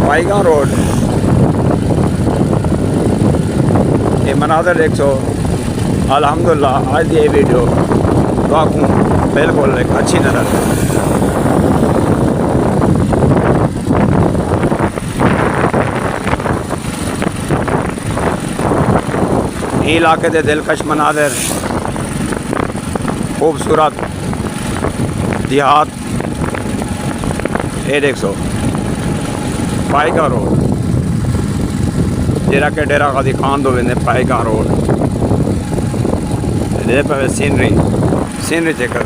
पाईगांव road ये मनाजर 100 अल्हम्दुलिल्लाह। आज ये वीडियो आपको बिल्कुल एक अच्छी नज़र इलाके के दिलकश मनाजर खूबसूरत देहात ये 100 पाईगांव रोड जरा के डेरा गाजी खान दो वेंदे पाईगांव रोड ये पे सीनरी चेक कर।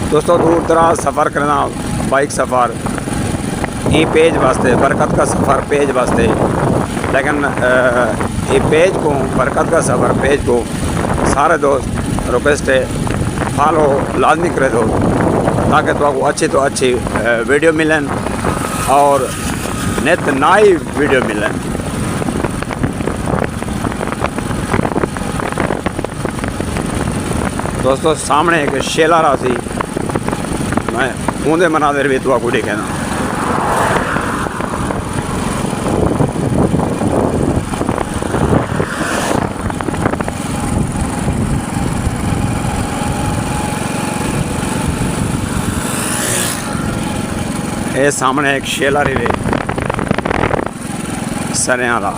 दोस्तों दूर दराज सफ़र करना बाइक सफ़र ये पेज वास्ते बरकत का सफ़र पेज वास्ते, लेकिन ये पेज को बरकत का सफ़र पेज को सारे दोस्त रिक्वेस्ट है फॉलो लाजमी करे दो ताकि तो अच्छी वीडियो मिलन और नित नई वीडियो मिलन। दोस्तों सामने एक शेला राशि मैं ऊंदे मनाजर भी तो दिखे ना। ये सामने एक शेला रिवे सरेआं दा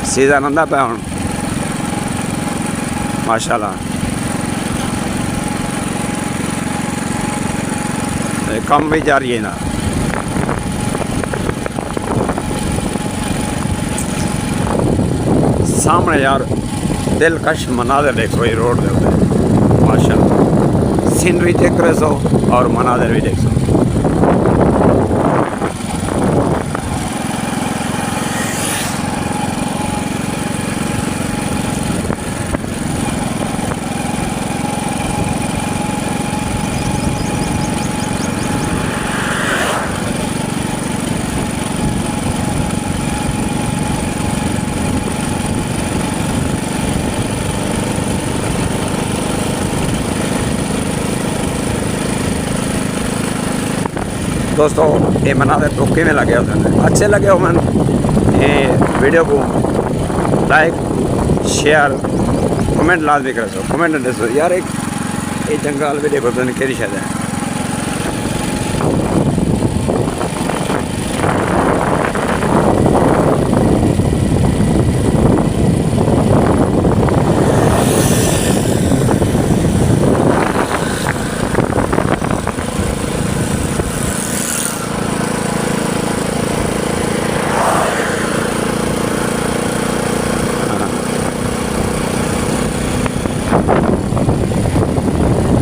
सीजन आंदा पिया हुण माशाल्लाह कम भी जारी है ना। सामने यार दिलकश मनाजर देखो ये रोड दे माशाल्लाह सीनरी चेक करे सो और मनाजर भी देख सो। दोस्तों ये मनाजर तो किमें लगे अच्छे लगे हो मन ये वीडियो को लाइक शेयर कमेंट लाजमी कर सो कमेंट दसो यार एक ये जंगल वीडियो को पता नहीं केड़ी शायद है।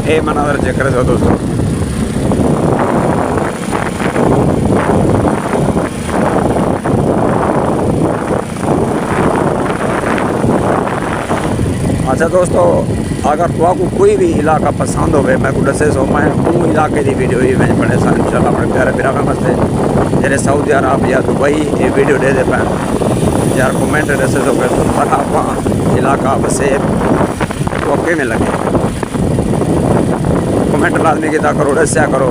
ये मनाजर चेक करे सो दोस्तों। अच्छा दोस्तों अगर तो कोई भी इलाका पसंद हो मैं को दसे सो मैं वो इलाके की वीडियो ही मैं बने सा इंशाल्लाह अपने प्यारे बिरा वास्ते जेरे सऊदी अरब या दुबई ये वीडियो दे दे पैन यार कमेंट दसे सो तो आप इलाका बसे ओके में लगे कमेंट लाजमी किया करो दस्या करो।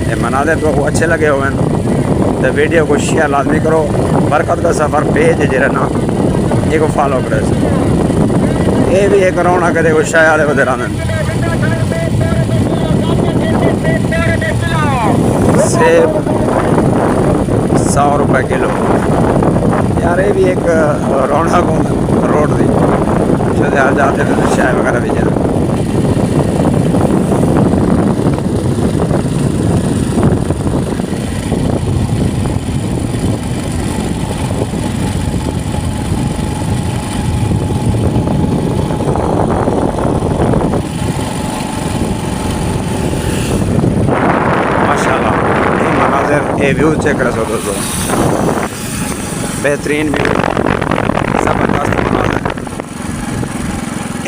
ये मनाजर तो अच्छे लगे हुए तो वीडियो को शेयर लाजमी करो। बरकत का सफ़र पेज है जरा ना ये को फॉलो करे ये भी एक रौनक है देखो शाय वाले बदे रान सेब 100 रुपये किलो यार ये भी एक रौनक रोड दी यार जाते थे चाय वगैरह भी जाना। ये व्यू चेक कर सो दोस्तों, बेहतरीन व्यू, ज़बरदस्त मनाज़र।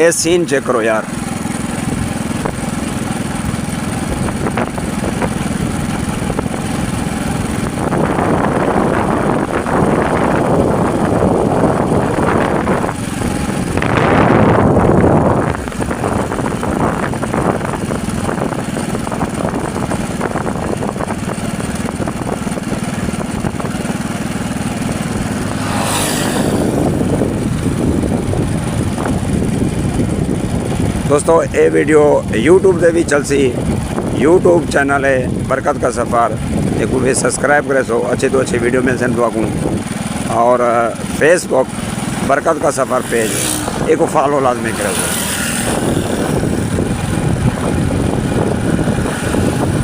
ये सीन चेक करो यार। दोस्तों ये वीडियो यूट्यूब से भी चल सी, यूट्यूब चैनल है बरकत का सफ़र, एक भी सब्सक्राइब करे सो अच्छे तो अच्छी वीडियो मिल सन तो और फेसबुक बरकत का सफ़र पेज एक फॉलो लाजमी करे सो।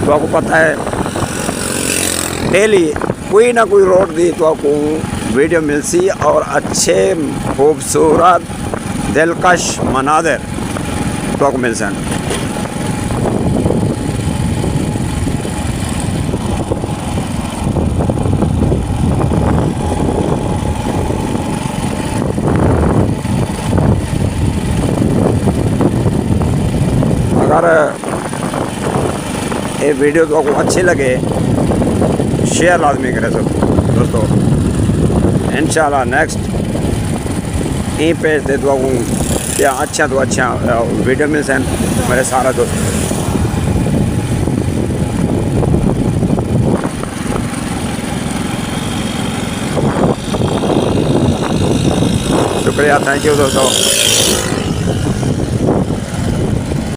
तो आपको पता है डेली कोई ना कोई रोड दी तो आपको वीडियो मिल सी और अच्छे खूबसूरत दिलकश मनाज़र तो आपको मिल सन। अगर ये वीडियो तो आपको अच्छी लगे शेयर लाजमी करें सब दोस्तों। इंशाल्लाह नेक्स्ट यहीं पेज दे तो आपको या अच्छा तो अच्छा वीडियो मिल सन मेरे सारा दोस्त। शुक्रिया, थैंक यू दोस्तों।